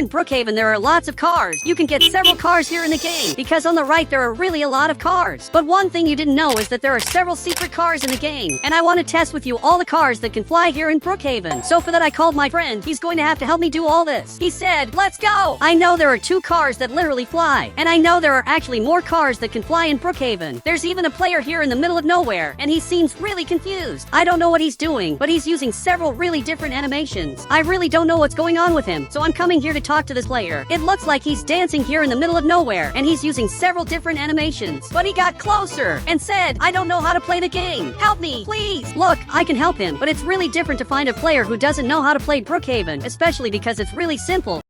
in Brookhaven there are lots of cars. You can get several cars here in the game, because on the right there are really a lot of cars. But one thing you didn't know is that there are several secret cars in the game, and I want to test with you all the cars that can fly here in Brookhaven. So for that I called my friend. He's going to have to help me do all this. He said, let's go! I know there are 2 cars that literally fly, and I know there are actually more cars that can fly in Brookhaven. There's even a player here in the middle of nowhere, and he seems really confused. I don't know what he's doing, but he's using several really different animations. I really don't know what's going on with him, so I'm coming here to talk to this player. It looks like he's dancing here in the middle of nowhere, and he's using several different animations. But he got closer and said, I don't know how to play the game. Help me, please. Look, I can help him, but it's really different to find a player who doesn't know how to play Brookhaven, especially because it's really simple.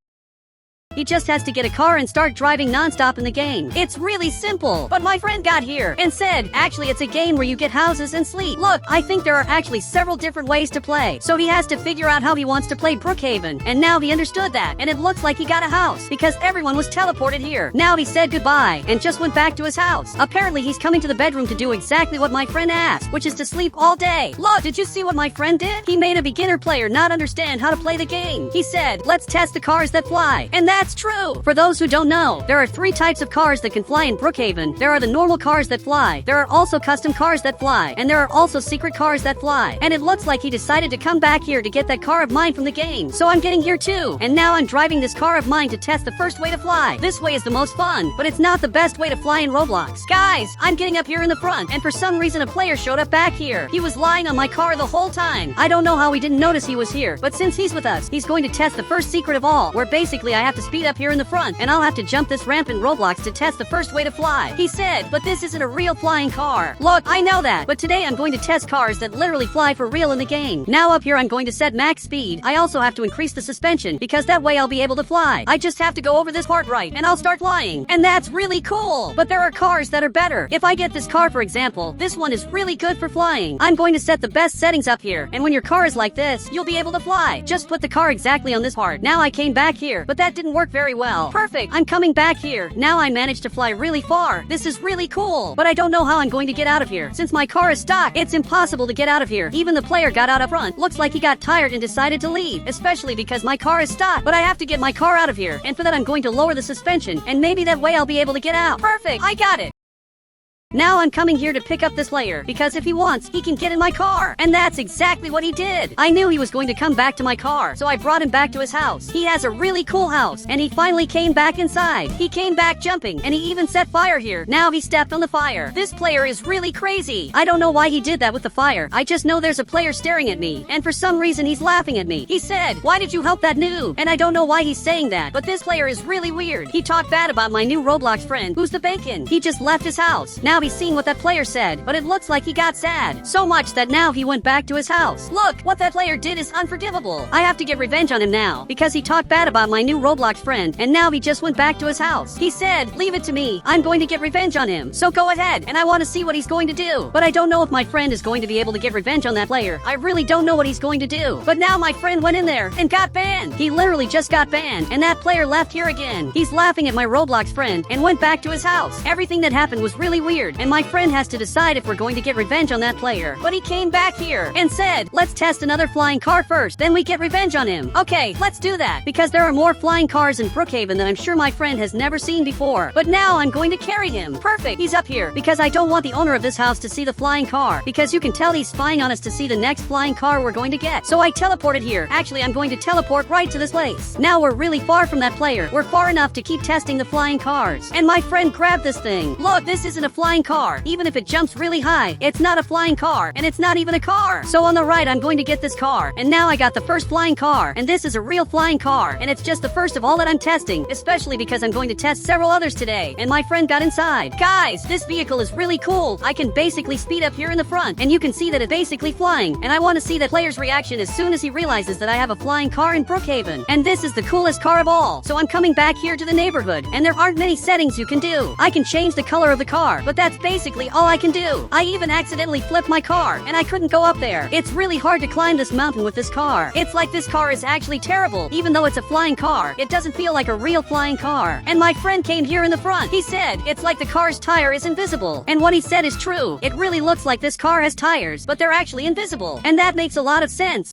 He just has to get a car and start driving non-stop in the game. It's really simple. But my friend got here and said, actually it's a game where you get houses and sleep. Look, I think there are actually several different ways to play. So he has to figure out how he wants to play Brookhaven. And now he understood that. And it looks like he got a house because everyone was teleported here. Now he said goodbye and just went back to his house. Apparently he's coming to the bedroom to do exactly what my friend asked, which is to sleep all day. Look, did you see what my friend did? He made a beginner player not understand how to play the game. He said, let's test the cars that fly. And that's true. For those who don't know, there are 3 types of cars that can fly in Brookhaven. There are the normal cars that fly, there are also custom cars that fly, and there are also secret cars that fly. And it looks like he decided to come back here to get that car of mine from the game. So I'm getting here too. And now I'm driving this car of mine to test the first way to fly. This way is the most fun, but it's not the best way to fly in Roblox. Guys, I'm getting up here in the front, and for some reason a player showed up back here. He was lying on my car the whole time. I don't know how he didn't notice he was here, but since he's with us, he's going to test the first secret of all, where basically I have to speed up here in the front, and I'll have to jump this ramp in Roblox to test the first way to fly. He said, but this isn't a real flying car. Look, I know that, but today I'm going to test cars that literally fly for real in the game. Now up here I'm going to set max speed. I also have to increase the suspension, because that way I'll be able to fly. I just have to go over this part right, and I'll start flying. And that's really cool. But there are cars that are better. If I get this car for example, this one is really good for flying. I'm going to set the best settings up here, and when your car is like this, you'll be able to fly. Just put the car exactly on this part. Now I came back here, but that didn't work very well. Perfect. I'm coming back here. Now I managed to fly really far. This is really cool. But I don't know how I'm going to get out of here. Since my car is stuck, it's impossible to get out of here. Even the player got out up front. Looks like he got tired and decided to leave. Especially because my car is stuck. But I have to get my car out of here. And for that I'm going to lower the suspension. And maybe that way I'll be able to get out. Perfect. I got it. Now I'm coming here to pick up this player, because if he wants, he can get in my car. And that's exactly what he did. I knew he was going to come back to my car, so I brought him back to his house. He has a really cool house, and he finally came back inside. He came back jumping, and he even set fire here. Now he stepped on the fire. This player is really crazy. I don't know why he did that with the fire. I just know there's a player staring at me, and for some reason he's laughing at me. He said, why did you help that noob? And I don't know why he's saying that, but this player is really weird. He talked bad about my new Roblox friend, who's the bacon. He just left his house. Now he's seeing what that player said, but it looks like he got sad. So much that now he went back to his house. Look, what that player did is unforgivable. I have to get revenge on him now, because he talked bad about my new Roblox friend, and now he just went back to his house. He said, leave it to me. I'm going to get revenge on him. So go ahead, and I want to see what he's going to do. But I don't know if my friend is going to be able to get revenge on that player. I really don't know what he's going to do. But now my friend went in there and got banned. He literally just got banned, and that player left here again. He's laughing at my Roblox friend and went back to his house. Everything that happened was really weird, and my friend has to decide if we're going to get revenge on that player. But he came back here and said, let's test another flying car first, then we get revenge on him. Okay, let's do that, because there are more flying cars in Brookhaven that I'm sure my friend has never seen before. But now I'm going to carry him. Perfect, he's up here, because I don't want the owner of this house to see the flying car, because you can tell he's spying on us to see the next flying car we're going to get. So I teleported here. Actually, I'm going to teleport right to this place. Now we're really far from that player. We're far enough to keep testing the flying cars. And my friend grabbed this thing. Look, this isn't a flying car. Even if it jumps really high, it's not a flying car, and it's not even a car. So on the right I'm going to get this car, and now I got the first flying car, and this is a real flying car, and it's just the first of all that I'm testing, especially because I'm going to test several others today. And my friend got inside. Guys, this vehicle is really cool. I can basically speed up here in the front, and you can see that it's basically flying, and I want to see that player's reaction as soon as he realizes that I have a flying car in Brookhaven. And this is the coolest car of all. So I'm coming back here to the neighborhood, and there aren't many settings you can do. I can change the color of the car, but that's basically all I can do. I even accidentally flipped my car, and I couldn't go up there. It's really hard to climb this mountain with this car. It's like this car is actually terrible. Even though it's a flying car, it doesn't feel like a real flying car. And my friend came here in the front. He said, it's like the car's tire is invisible. And what he said is true. It really looks like this car has tires, but they're actually invisible. And that makes a lot of sense.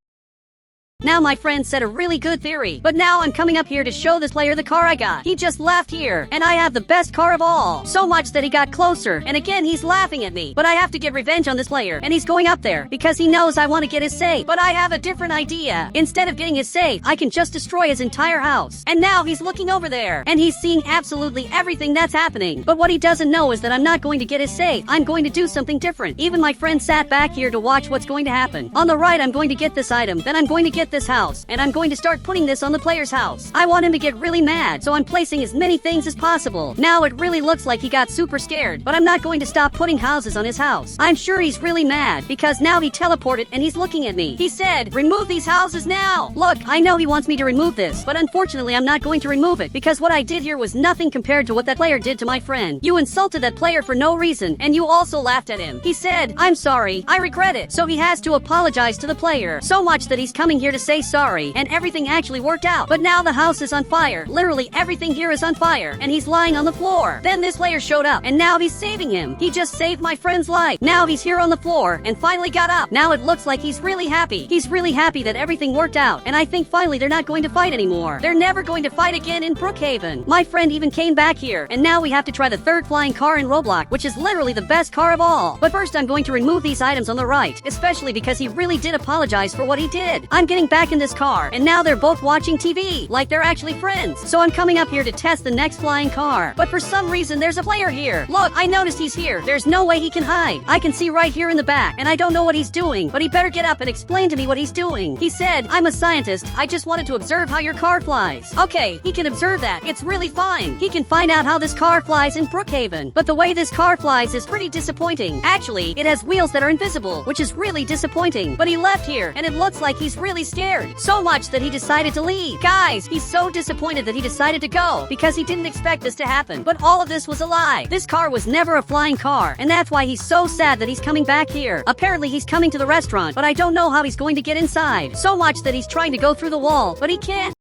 Now my friend said a really good theory, but now I'm coming up here to show this player the car I got. He just laughed here, and I have the best car of all. So much that he got closer, and again he's laughing at me. But I have to get revenge on this player, and he's going up there, because he knows I want to get his safe. But I have a different idea. Instead of getting his safe, I can just destroy his entire house. And now he's looking over there, and he's seeing absolutely everything that's happening. But what he doesn't know is that I'm not going to get his safe. I'm going to do something different. Even my friend sat back here to watch what's going to happen. On the right, I'm going to get this item, then I'm going to get this house, and I'm going to start putting this on the player's house. I want him to get really mad, so I'm placing as many things as possible. Now it really looks like he got super scared, but I'm not going to stop putting houses on his house. I'm sure he's really mad, because now he teleported and he's looking at me. He said, "Remove these houses now." Look, I know he wants me to remove this, but unfortunately I'm not going to remove it, because what I did here was nothing compared to what that player did to my friend. You insulted that player for no reason, and you also laughed at him. He said, "I'm sorry, I regret it." So he has to apologize to the player, so much that he's coming here to say sorry, and everything actually worked out. But now the house is on fire. Literally everything here is on fire, and he's lying on the floor. Then this player showed up, and now he's saving him. He just saved my friend's life. Now he's here on the floor, and finally got up. Now it looks like he's really happy. He's really happy that everything worked out, and I think finally they're not going to fight anymore. They're never going to fight again in Brookhaven. My friend even came back here, and now we have to try the third flying car in Roblox, which is literally the best car of all. But first I'm going to remove these items on the right, especially because he really did apologize for what he did. I'm getting back in this car, and now they're both watching TV, like they're actually friends. So I'm coming up here to test the next flying car. But for some reason, there's a player here. Look, I noticed he's here. There's no way he can hide. I can see right here in the back, and I don't know what he's doing, but he better get up and explain to me what he's doing. He said, "I'm a scientist. I just wanted to observe how your car flies." Okay, he can observe that. It's really fine. He can find out how this car flies in Brookhaven. But the way this car flies is pretty disappointing. Actually, it has wheels that are invisible, which is really disappointing. But he left here, and it looks like he's really scared. So much that he decided to leave. Guys, he's so disappointed that he decided to go, because he didn't expect this to happen. But all of this was a lie. This car was never a flying car, and that's why he's so sad that he's coming back here. Apparently he's coming to the restaurant, but I don't know how he's going to get inside. So much that he's trying to go through the wall, but he can't.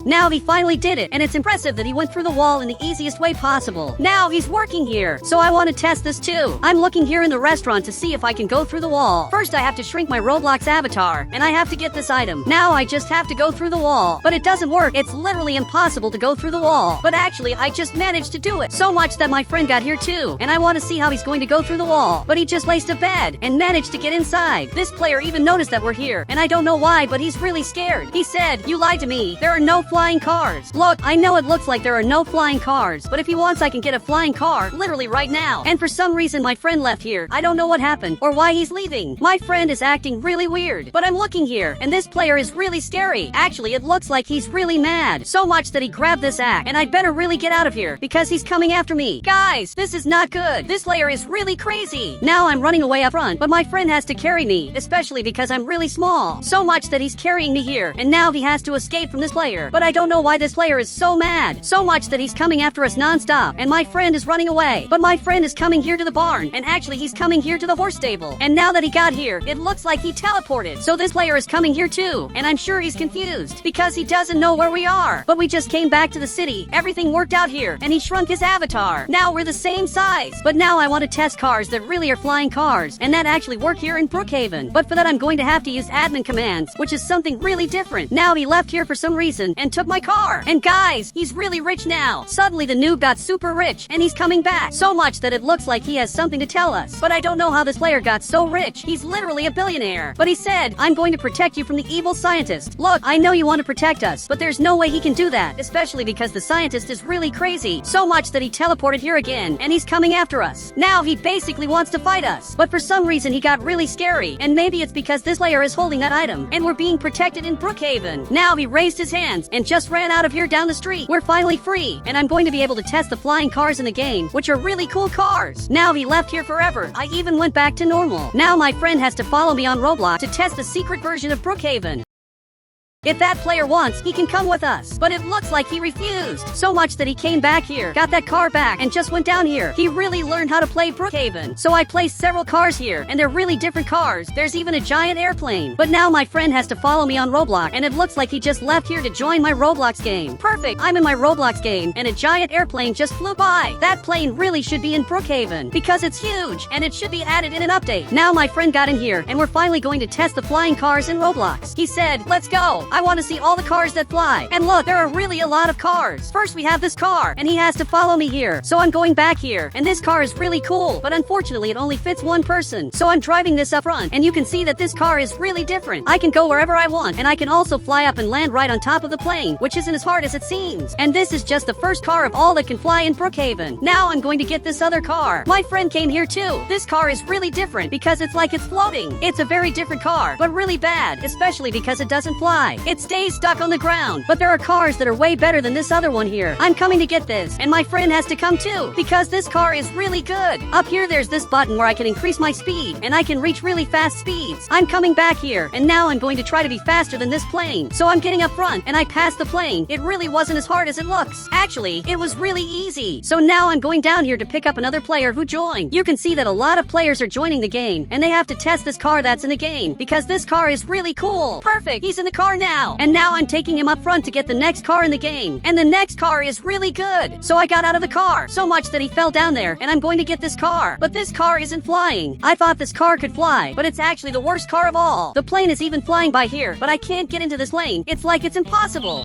Now he finally did it, and it's impressive that he went through the wall in the easiest way possible. Now he's working here, so I want to test this too. I'm looking here in the restaurant to see if I can go through the wall. First I have to shrink my Roblox avatar, and I have to get this item. Now I just have to go through the wall, but it doesn't work. It's literally impossible to go through the wall. But actually I just managed to do it. So much that my friend got here too, and I want to see how he's going to go through the wall. But he just placed a bed, and managed to get inside. This player even noticed that we're here, and I don't know why, but he's really scared. He said, "You lied to me. There are no flying cars." Look, I know it looks like there are no flying cars, but if he wants I can get a flying car literally right now. And for some reason my friend left here. I don't know what happened or why he's leaving. My friend is acting really weird, but I'm looking here, and this player is really scary. Actually, it looks like he's really mad. So much that he grabbed this axe, and I'd better really get out of here, because he's coming after me. Guys, this is not good. This player is really crazy. Now I'm running away up front, but my friend has to carry me, especially because I'm really small. So much that he's carrying me here, and now he has to escape from this player. But I don't know why this player is so mad. So much that he's coming after us non-stop, and my friend is running away. But my friend is coming here to the barn, and actually he's coming here to the horse stable. And now that he got here, it looks like he teleported. So this player is coming here too, and I'm sure he's confused, because he doesn't know where we are. But we just came back to the city. Everything worked out here, and he shrunk his avatar. Now we're the same size. But now I want to test cars that really are flying cars, and that actually work here in Brookhaven. But for that I'm going to have to use admin commands, which is something really different. Now he left here for some reason, and took my car. And guys, he's really rich now. Suddenly the noob got super rich, and he's coming back. So much that it looks like he has something to tell us. But I don't know how this player got so rich. He's literally a billionaire. But he said, "I'm going to protect you from the evil scientist." Look, I know you want to protect us, but there's no way he can do that, especially because the scientist is really crazy. So much that he teleported here again, and he's coming after us. Now he basically wants to fight us. But for some reason he got really scary, and maybe it's because this player is holding that item, and we're being protected in Brookhaven. Now he raised his hands, and just ran out of here down the street. We're finally free, and I'm going to be able to test the flying cars in the game, which are really cool cars. Now he left here forever. I even went back to normal. Now my friend has to follow me on Roblox to test the secret version of Brookhaven. If that player wants, he can come with us. But it looks like he refused. So much that he came back here, got that car back, and just went down here. He really learned how to play Brookhaven. So I placed several cars here, and they're really different cars. There's even a giant airplane. But now my friend has to follow me on Roblox, and it looks like he just left here to join my Roblox game. Perfect. I'm in my Roblox game, and a giant airplane just flew by. That plane really should be in Brookhaven because it's huge, and it should be added in an update. Now my friend got in here, and we're finally going to test the flying cars in Roblox. He said, let's go. I want to see all the cars that fly. And look, there are really a lot of cars. First we have this car, and he has to follow me here. So I'm going back here, and this car is really cool, but unfortunately it only fits one person. So I'm driving this up front, and you can see that this car is really different. I can go wherever I want, and I can also fly up and land right on top of the plane, which isn't as hard as it seems. And this is just the first car of all that can fly in Brookhaven. Now I'm going to get this other car. My friend came here too. This car is really different because it's like it's floating. It's a very different car, but really bad, especially because it doesn't fly. It stays stuck on the ground. But there are cars that are way better than this other one here. I'm coming to get this, and my friend has to come too, because this car is really good. Up here there's this button where I can increase my speed, and I can reach really fast speeds. I'm coming back here, and now I'm going to try to be faster than this plane. So I'm getting up front, and I passed the plane. It really wasn't as hard as it looks. Actually, it was really easy. So now I'm going down here to pick up another player who joined. You can see that a lot of players are joining the game, and they have to test this car that's in the game, because this car is really cool. Perfect, he's in the car now. And now I'm taking him up front to get the next car in the game. And the next car is really good. So I got out of the car, so much that he fell down there, and I'm going to get this car. But this car isn't flying. I thought this car could fly, but it's actually the worst car of all. The plane is even flying by here, but I can't get into this lane. It's like it's impossible.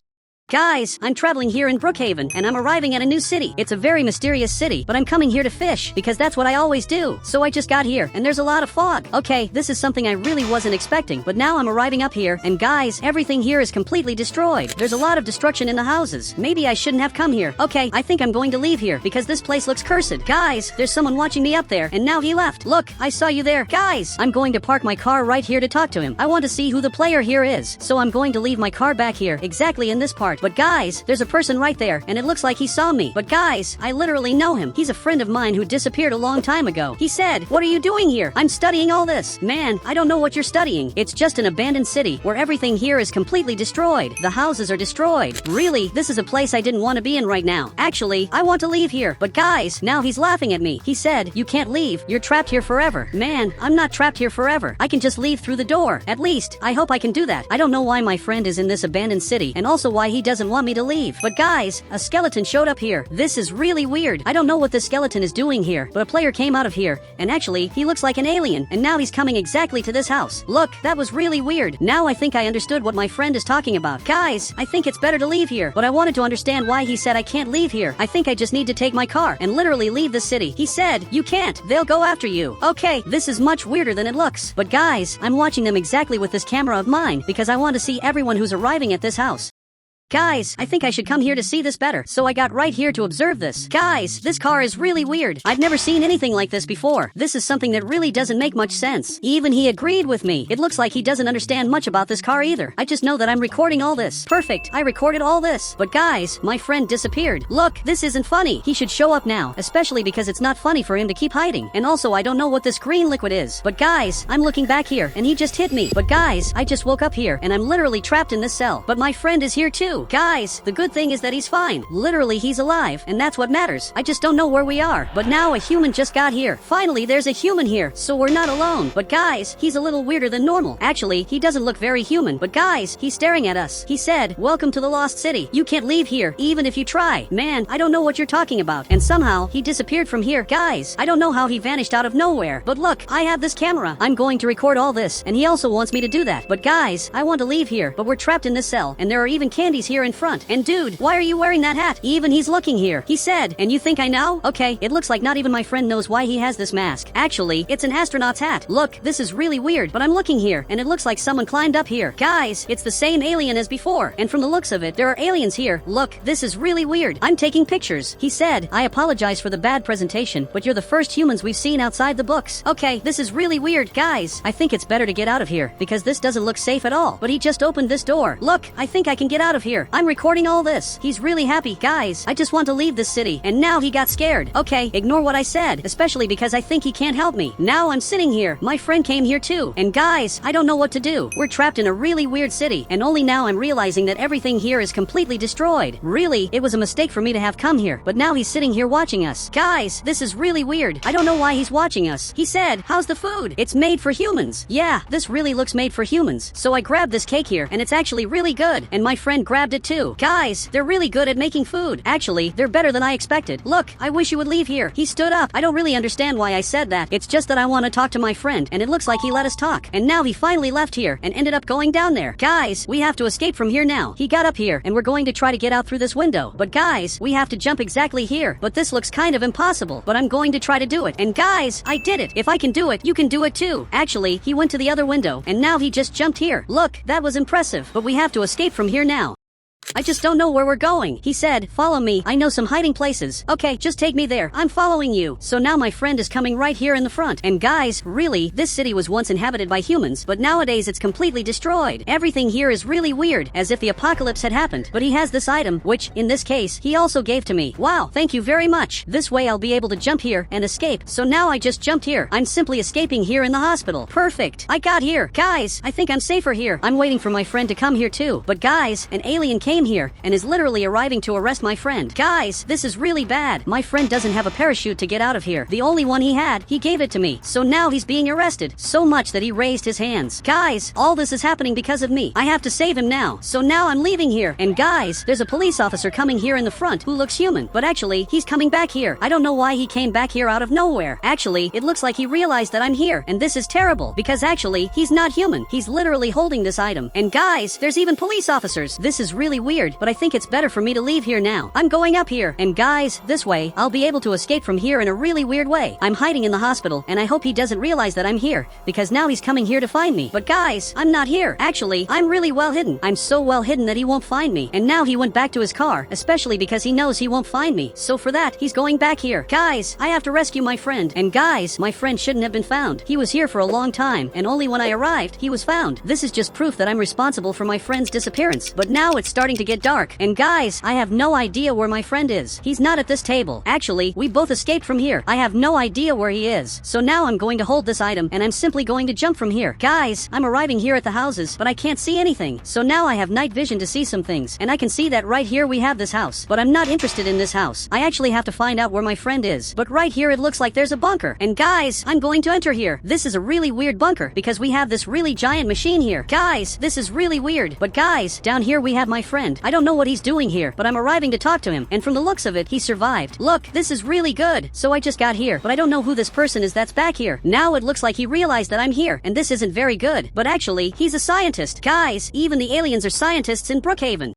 Guys, I'm traveling here in Brookhaven, and I'm arriving at a new city. It's a very mysterious city, but I'm coming here to fish, because that's what I always do. So I just got here, and there's a lot of fog. Okay, this is something I really wasn't expecting, but now I'm arriving up here, and guys, everything here is completely destroyed. There's a lot of destruction in the houses. Maybe I shouldn't have come here. Okay, I think I'm going to leave here, because this place looks cursed. Guys, there's someone watching me up there, and now he left. Look, I saw you there. Guys, I'm going to park my car right here to talk to him. I want to see who the player here is, so I'm going to leave my car back here, exactly in this part. But guys, there's a person right there, and it looks like he saw me. But guys, I literally know him. He's a friend of mine who disappeared a long time ago. He said, "What are you doing here?" "I'm studying all this." "Man, I don't know what you're studying. It's just an abandoned city where everything here is completely destroyed. The houses are destroyed." "Really? This is a place I didn't want to be in right now. Actually, I want to leave here." But guys, now he's laughing at me. He said, "You can't leave. You're trapped here forever." Man, I'm not trapped here forever. I can just leave through the door. At least, I hope I can do that. I don't know why my friend is in this abandoned city, and also why he doesn't want me to leave. But guys, a skeleton showed up here. This is really weird. I don't know what this skeleton is doing here, but a player came out of here, and actually, he looks like an alien, and now he's coming exactly to this house. Look, that was really weird. Now I think I understood what my friend is talking about. Guys, I think it's better to leave here, but I wanted to understand why he said I can't leave here. I think I just need to take my car and literally leave the city. He said, "You can't. They'll go after you." Okay, this is much weirder than it looks. But guys, I'm watching them exactly with this camera of mine, because I want to see everyone who's arriving at this house. Guys, I think I should come here to see this better, so I got right here to observe this. Guys, this car is really weird. I've never seen anything like this before. This is something that really doesn't make much sense. Even he agreed with me. It looks like he doesn't understand much about this car either. I just know that I'm recording all this. Perfect, I recorded all this. But guys, my friend disappeared. Look, this isn't funny. He should show up now, especially because it's not funny for him to keep hiding. And also, I don't know what this green liquid is. But guys, I'm looking back here, and he just hit me. But guys, I just woke up here, and I'm literally trapped in this cell. But my friend is here too. Guys, the good thing is that he's fine. Literally, he's alive, and that's what matters. I just don't know where we are. But now a human just got here. Finally, there's a human here, so we're not alone. But guys, he's a little weirder than normal. Actually, he doesn't look very human. But guys, he's staring at us. He said, "Welcome to the lost city. You can't leave here, even if you try." Man, I don't know what you're talking about. And somehow, he disappeared from here. Guys, I don't know how he vanished out of nowhere. But look, I have this camera. I'm going to record all this, and he also wants me to do that. But guys, I want to leave here, but we're trapped in this cell, and there are even candies here in front. And dude, why are you wearing that hat? Even he's looking here. He said, "And you think I know?" Okay, it looks like not even my friend knows why he has this mask. Actually, it's an astronaut's hat. Look, this is really weird, but I'm looking here, and it looks like someone climbed up here. Guys, it's the same alien as before, and from the looks of it, there are aliens here. Look, this is really weird. I'm taking pictures. He said, "I apologize for the bad presentation, but you're the first humans we've seen outside the books." Okay, this is really weird. Guys, I think it's better to get out of here, because this doesn't look safe at all. But he just opened this door. Look, I think I can get out of here. here. I'm recording all this. He's really happy. Guys, I just want to leave this city. And now he got scared. Okay, ignore what I said, especially because I think he can't help me. Now I'm sitting here. My friend came here too. And guys, I don't know what to do. We're trapped in a really weird city. And only now I'm realizing that everything here is completely destroyed. Really, it was a mistake for me to have come here. But now he's sitting here watching us. Guys, this is really weird. I don't know why he's watching us. He said, how's the food? It's made for humans. Yeah, this really looks made for humans. So I grabbed this cake here and it's actually really good. And my friend grabbed it too. Guys, they're really good at making food. Actually, they're better than I expected. Look, I wish you would leave here. He stood up. I don't really understand why I said that. It's just that I want to talk to my friend and it looks like he let us talk. And now he finally left here and ended up going down there. Guys, we have to escape from here now. He got up here and we're going to try to get out through this window. But guys, we have to jump exactly here. But this looks kind of impossible. But I'm going to try to do it. And guys, I did it. If I can do it, you can do it too. Actually, he went to the other window and now he just jumped here. Look, that was impressive. But we have to escape from here now. I just don't know where we're going. He said, follow me. I know some hiding places. Okay, just take me there. I'm following you. So now my friend is coming right here in the front. And guys, really, this city was once inhabited by humans, but nowadays it's completely destroyed. Everything here is really weird, as if the apocalypse had happened. But he has this item, which, in this case, he also gave to me. Wow, thank you very much. This way I'll be able to jump here and escape. So now I just jumped here. I'm simply escaping here in the hospital. Perfect. I got here. Guys, I think I'm safer here. I'm waiting for my friend to come here too. But guys, an alien came here and is literally arriving to arrest my friend. Guys, this is really bad. My friend doesn't have a parachute to get out of here. The only one he had, he gave it to me. So now he's being arrested. So much that he raised his hands. Guys, all this is happening because of me. I have to save him now. So now I'm leaving here. And guys, there's a police officer coming here in the front who looks human. But actually, he's coming back here. I don't know why he came back here out of nowhere. Actually, it looks like he realized that I'm here. And this is terrible. Because actually, he's not human. He's literally holding this item. And guys, there's even police officers. This is really weird, but I think it's better for me to leave here now. I'm going up here. And guys, this way, I'll be able to escape from here in a really weird way. I'm hiding in the hospital, and I hope he doesn't realize that I'm here, because now he's coming here to find me. But guys, I'm not here. Actually, I'm really well hidden. I'm so well hidden that he won't find me. And now he went back to his car, especially because he knows he won't find me. So for that, he's going back here. Guys, I have to rescue my friend. And guys, my friend shouldn't have been found. He was here for a long time, and only when I arrived, he was found. This is just proof that I'm responsible for my friend's disappearance. But now it's starting to get dark. And guys, I have no idea where my friend is. He's not at this table. Actually, we both escaped from here. I have no idea where he is. So now I'm going to hold this item, and I'm simply going to jump from here. Guys, I'm arriving here at the houses, but I can't see anything. So now I have night vision to see some things, and I can see that right here we have this house. But I'm not interested in this house. I actually have to find out where my friend is. But right here it looks like there's a bunker. And guys, I'm going to enter here. This is a really weird bunker, because we have this really giant machine here. Guys, this is really weird. But guys, down here we have my friend. I don't know what he's doing here, but I'm arriving to talk to him, and from the looks of it, he survived. Look, this is really good. So I just got here, but I don't know who this person is that's back here. Now it looks like he realized that I'm here, and this isn't very good. But actually, he's a scientist. Guys, even the aliens are scientists in Brookhaven.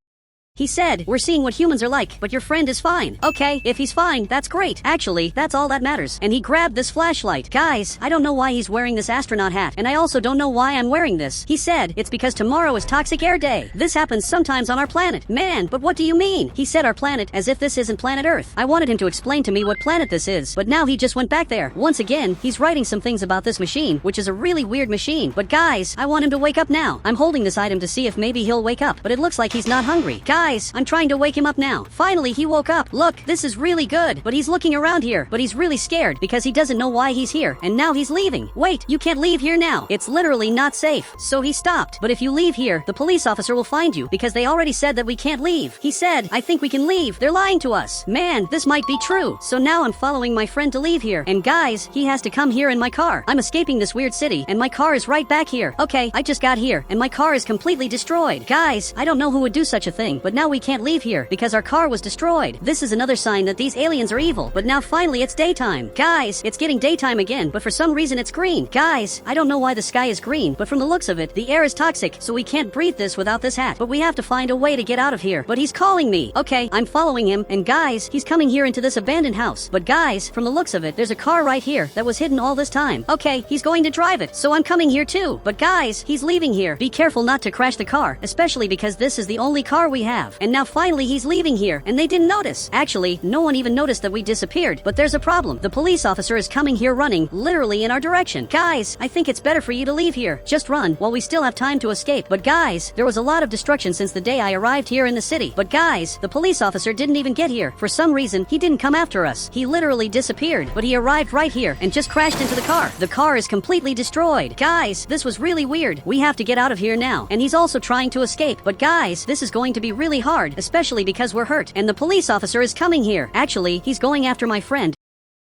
He said, we're seeing what humans are like, but your friend is fine. Okay, if he's fine, that's great. Actually, that's all that matters. And he grabbed this flashlight. Guys, I don't know why he's wearing this astronaut hat, and I also don't know why I'm wearing this. He said, it's because tomorrow is Toxic Air Day. This happens sometimes on our planet. Man, but what do you mean? He said our planet as if this isn't planet Earth. I wanted him to explain to me what planet this is, but now he just went back there. Once again, he's writing some things about this machine, which is a really weird machine. But guys, I want him to wake up now. I'm holding this item to see if maybe he'll wake up, but it looks like he's not hungry. Guys, I'm trying to wake him up now. Finally, he woke up. Look, this is really good. But he's looking around here. But he's really scared because he doesn't know why he's here. And now he's leaving. Wait, you can't leave here now. It's literally not safe. So he stopped. But if you leave here, the police officer will find you because they already said that we can't leave. He said, I think we can leave. They're lying to us. Man, this might be true. So now I'm following my friend to leave here. And guys, he has to come here in my car. I'm escaping this weird city and my car is right back here. Okay, I just got here and my car is completely destroyed. Guys, I don't know who would do such a thing, but now we can't leave here because our car was destroyed. This is another sign that these aliens are evil. But now finally it's daytime. Guys, it's getting daytime again, but for some reason it's green. Guys, I don't know why the sky is green, but from the looks of it, the air is toxic, so we can't breathe this without this hat. But we have to find a way to get out of here. But he's calling me. Okay, I'm following him, and guys, he's coming here into this abandoned house. But guys, from the looks of it, there's a car right here that was hidden all this time. Okay, he's going to drive it, so I'm coming here too. But guys, he's leaving here. Be careful not to crash the car, especially because this is the only car we have. have. And now finally he's leaving here, and they didn't notice. Actually, no one even noticed that we disappeared. But there's a problem. The police officer is coming here running, literally in our direction. Guys, I think it's better for you to leave here. Just run, while we still have time to escape. But guys, there was a lot of destruction since the day I arrived here in the city. But guys, the police officer didn't even get here. For some reason, he didn't come after us. He literally disappeared. But he arrived right here, and just crashed into the car. The car is completely destroyed. Guys, this was really weird. We have to get out of here now. And he's also trying to escape. But guys, this is going to be really hard, especially because we're hurt. And the police officer is coming here. Actually, he's going after my friend,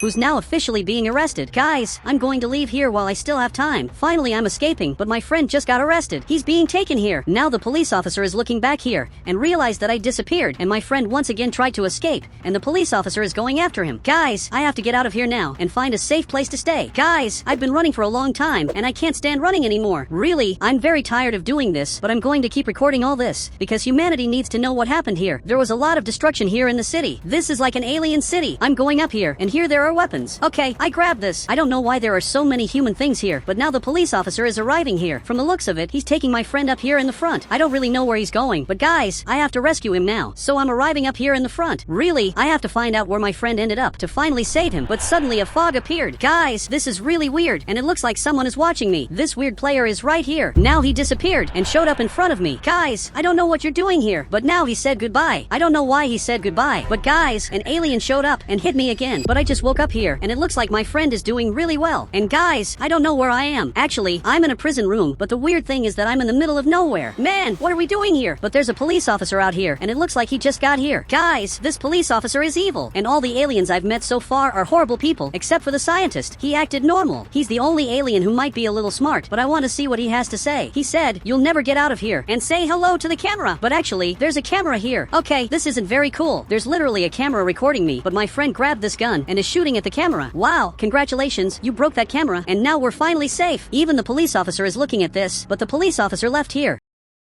who's now officially being arrested. Guys, I'm going to leave here while I still have time. Finally, I'm escaping, but my friend just got arrested. He's being taken here. Now the police officer is looking back here and realized that I disappeared, and my friend once again tried to escape, and the police officer is going after him. Guys, I have to get out of here now and find a safe place to stay. Guys, I've been running for a long time, and I can't stand running anymore. Really, I'm very tired of doing this, but I'm going to keep recording all this, because humanity needs to know what happened here. There was a lot of destruction here in the city. This is like an alien city. I'm going up here, and here there are weapons. Okay, I grabbed this. I don't know why there are so many human things here, but now the police officer is arriving here. From the looks of it, he's taking my friend up here in the front. I don't really know where he's going, but guys, I have to rescue him now. So I'm arriving up here in the front. Really, I have to find out where my friend ended up to finally save him, but suddenly a fog appeared. Guys, this is really weird, and it looks like someone is watching me. This weird player is right here. Now he disappeared and showed up in front of me. Guys, I don't know what you're doing here, but now he said goodbye. I don't know why he said goodbye, but guys, an alien showed up and hit me again, but I just woke up here, and it looks like my friend is doing really well. And guys, I don't know where I am. Actually, I'm in a prison room, but the weird thing is that I'm in the middle of nowhere. Man, what are we doing here? But there's a police officer out here, and it looks like he just got here. Guys, this police officer is evil, and all the aliens I've met so far are horrible people, except for the scientist. He acted normal. He's the only alien who might be a little smart, but I want to see what he has to say. He said, "You'll never get out of here," and say hello to the camera. But actually, there's a camera here. Okay, this isn't very cool. There's literally a camera recording me, but my friend grabbed this gun and is shooting at the camera. Wow, congratulations, you broke that camera, and now we're finally safe. Even the police officer is looking at this, but the police officer left here.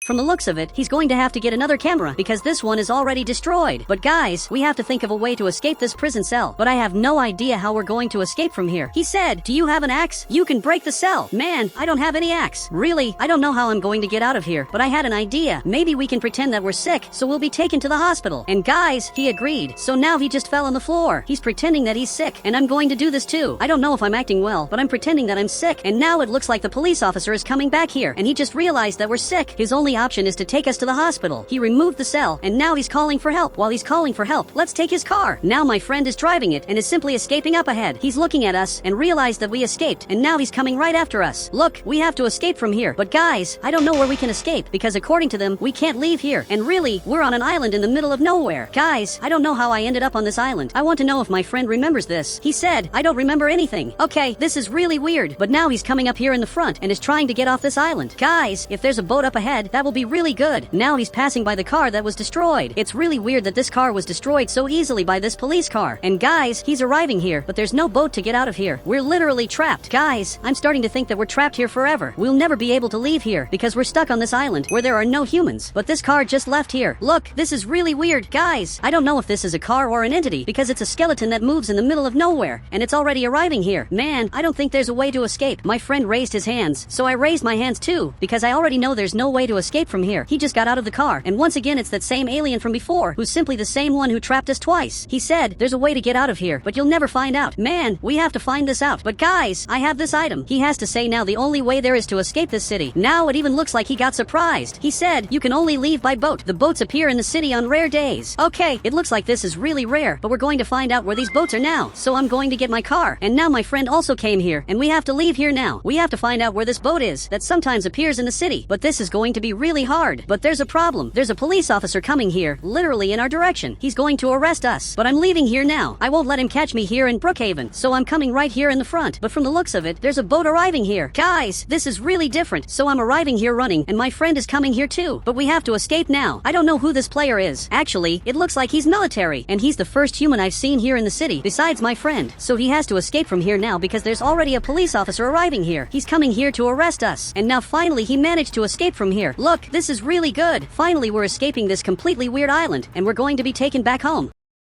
From the looks of it, he's going to have to get another camera because this one is already destroyed. But guys, we have to think of a way to escape this prison cell. But I have no idea how we're going to escape from here. He said, "Do you have an axe? You can break the cell." Man, I don't have any axe. Really, I don't know how I'm going to get out of here, but I had an idea. Maybe we can pretend that we're sick, so we'll be taken to the hospital. And guys, he agreed. So now he just fell on the floor. He's pretending that he's sick, and I'm going to do this too. I don't know if I'm acting well, but I'm pretending that I'm sick. And now it looks like the police officer is coming back here, and he just realized that we're sick. His only option is to take us to the hospital. He removed the cell, and now he's calling for help. While he's calling for help, let's take his car. Now my friend is driving it and is simply escaping up ahead. He's looking at us and realized that we escaped, and now he's coming right after us. Look, we have to escape from here. But guys, I don't know where we can escape, because according to them, we can't leave here. And really, we're on an island in the middle of nowhere. Guys, I don't know how I ended up on this island. I want to know if my friend remembers this. He said, "I don't remember anything." Okay, this is really weird, but now he's coming up here in the front and is trying to get off this island. Guys, if there's a boat up ahead, that will be really good. Now he's passing by the car that was destroyed. It's really weird that this car was destroyed so easily by this police car. And guys, he's arriving here, but there's no boat to get out of here. We're literally trapped. Guys, I'm starting to think that we're trapped here forever. We'll never be able to leave here because we're stuck on this island where there are no humans. But this car just left here. Look, this is really weird. Guys, I don't know if this is a car or an entity because it's a skeleton that moves in the middle of nowhere, and it's already arriving here. Man, I don't think there's a way to escape. My friend raised his hands, so I raised my hands too, because I already know there's no way to escape from here. He just got out of the car, and once again it's that same alien from before, who's simply the same one who trapped us twice. He said, "There's a way to get out of here, but you'll never find out." Man, we have to find this out. But guys, I have this item. He has to say now the only way there is to escape this city. Now it even looks like he got surprised. He said, "You can only leave by boat. The boats appear in the city on rare days." Okay, it looks like this is really rare, but we're going to find out where these boats are now. So I'm going to get my car. And now my friend also came here, and we have to leave here now. We have to find out where this boat is that sometimes appears in the city. But this is going to be really hard. But there's a problem. There's a police officer coming here, literally in our direction. He's going to arrest us. But I'm leaving here now. I won't let him catch me here in Brookhaven. So I'm coming right here in the front. But from the looks of it, there's a boat arriving here. Guys, this is really different. So I'm arriving here running, and my friend is coming here too. But we have to escape now. I don't know who this player is. Actually, it looks like he's military, and he's the first human I've seen here in the city, besides my friend. So he has to escape from here now because there's already a police officer arriving here. He's coming here to arrest us. And now finally he managed to escape from here. Look, this is really good. Finally we're escaping this completely weird island, and we're going to be taken back home.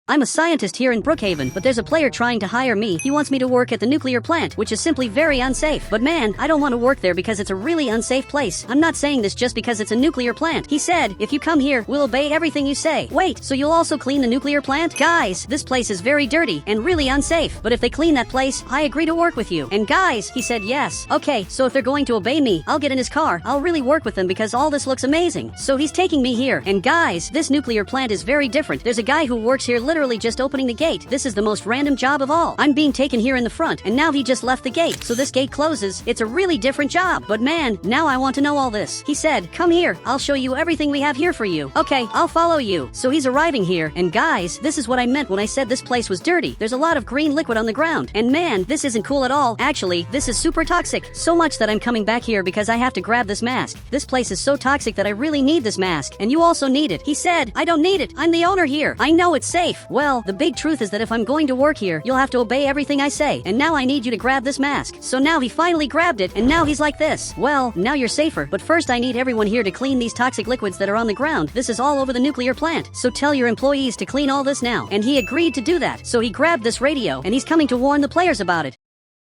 I'm a scientist here in Brookhaven, but there's a player trying to hire me. He wants me to work at the nuclear plant, which is simply very unsafe. But man, I don't want to work there because it's a really unsafe place. I'm not saying this just because it's a nuclear plant. He said, if you come here, we'll obey everything you say. Wait, so you'll also clean the nuclear plant? Guys, this place is very dirty and really unsafe. But if they clean that place, I agree to work with you. And guys, he said yes. Okay, so if they're going to obey me, I'll get in his car. I'll really work with them because all this looks amazing. So he's taking me here. And guys, this nuclear plant is very different. There's a guy who works here literally just opening the gate. This is the most random job of all. I'm being taken here in the front, and now he just left the gate. So this gate closes. It's a really different job. But man, now I want to know all this. He said, come here. I'll show you everything we have here for you. Okay, I'll follow you. So he's arriving here. And guys, this is what I meant when I said this place was dirty. There's a lot of green liquid on the ground. And man, this isn't cool at all. Actually, this is super toxic. So much that I'm coming back here because I have to grab this mask. This place is so toxic that I really need this mask. And you also need it. He said, I don't need it. I'm the owner here. I know it's safe. Well, the big truth is that if I'm going to work here, you'll have to obey everything I say. And now I need you to grab this mask. So now he finally grabbed it, and now he's like this. Well, now you're safer. But first I need everyone here to clean these toxic liquids that are on the ground. This is all over the nuclear plant. So tell your employees to clean all this now. And he agreed to do that. So he grabbed this radio, and he's coming to warn the players about it.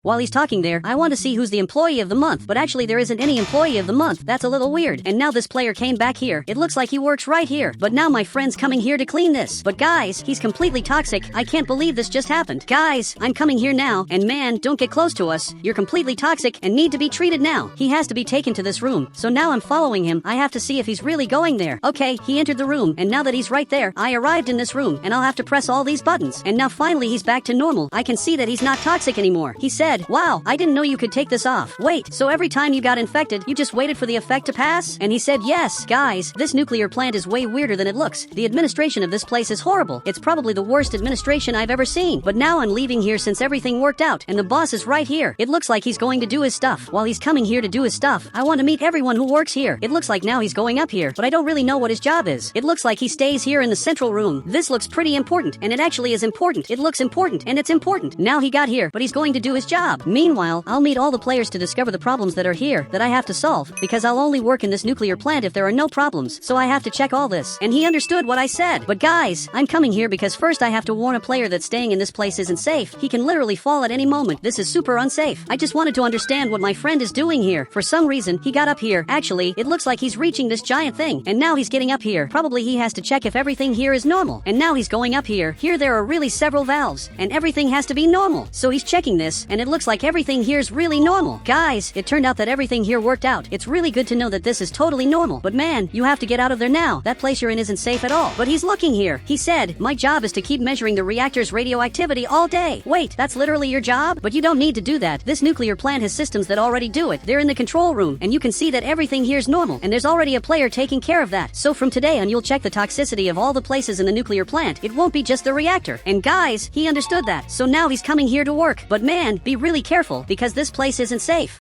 While he's talking there, I want to see who's the employee of the month, but actually there isn't any employee of the month. That's a little weird. And now this player came back here. It looks like he works right here. But now my friend's coming here to clean this. But guys, he's completely toxic. I can't believe this just happened. Guys, I'm coming here now, and man, don't get close to us. You're completely toxic and need to be treated now. He has to be taken to this room. So now I'm following him. I have to see if he's really going there. Okay, he entered the room, and now that he's right there, I arrived in this room, and I'll have to press all these buttons. And now finally he's back to normal. I can see that he's not toxic anymore. He said, wow, I didn't know you could take this off. Wait, so every time you got infected, you just waited for the effect to pass? And he said yes. Guys, this nuclear plant is way weirder than it looks. The administration of this place is horrible. It's probably the worst administration I've ever seen. But now I'm leaving here since everything worked out, and the boss is right here. It looks like he's going to do his stuff. While he's coming here to do his stuff, I want to meet everyone who works here. It looks like now he's going up here, but I don't really know what his job is. It looks like he stays here in the central room. This looks pretty important, and it actually is important. It looks important, and it's important. Now he got here, but he's going to do his job. Meanwhile, I'll meet all the players to discover the problems that are here that I have to solve, because I'll only work in this nuclear plant if there are no problems, so I have to check all this. And he understood what I said. But guys, I'm coming here because first I have to warn a player that staying in this place isn't safe. He can literally fall at any moment. This is super unsafe. I just wanted to understand what my friend is doing here. For some reason, he got up here. Actually, it looks like he's reaching this giant thing, and now he's getting up here. Probably he has to check if everything here is normal. And now he's going up here. Here there are really several valves, and everything has to be normal. So he's checking this, and it looks like everything here's really normal. Guys, it turned out that everything here worked out. It's really good to know that this is totally normal. But man, you have to get out of there now. That place you're in isn't safe at all. But he's looking here. He said, my job is to keep measuring the reactor's radioactivity all day. Wait, that's literally your job? But you don't need to do that. This nuclear plant has systems that already do it. They're in the control room, and you can see that everything here's normal. And there's already a player taking care of that. So from today on, you'll check the toxicity of all the places in the nuclear plant. It won't be just the reactor. And guys, he understood that. So now he's coming here to work. But man, be really careful, because this place isn't safe.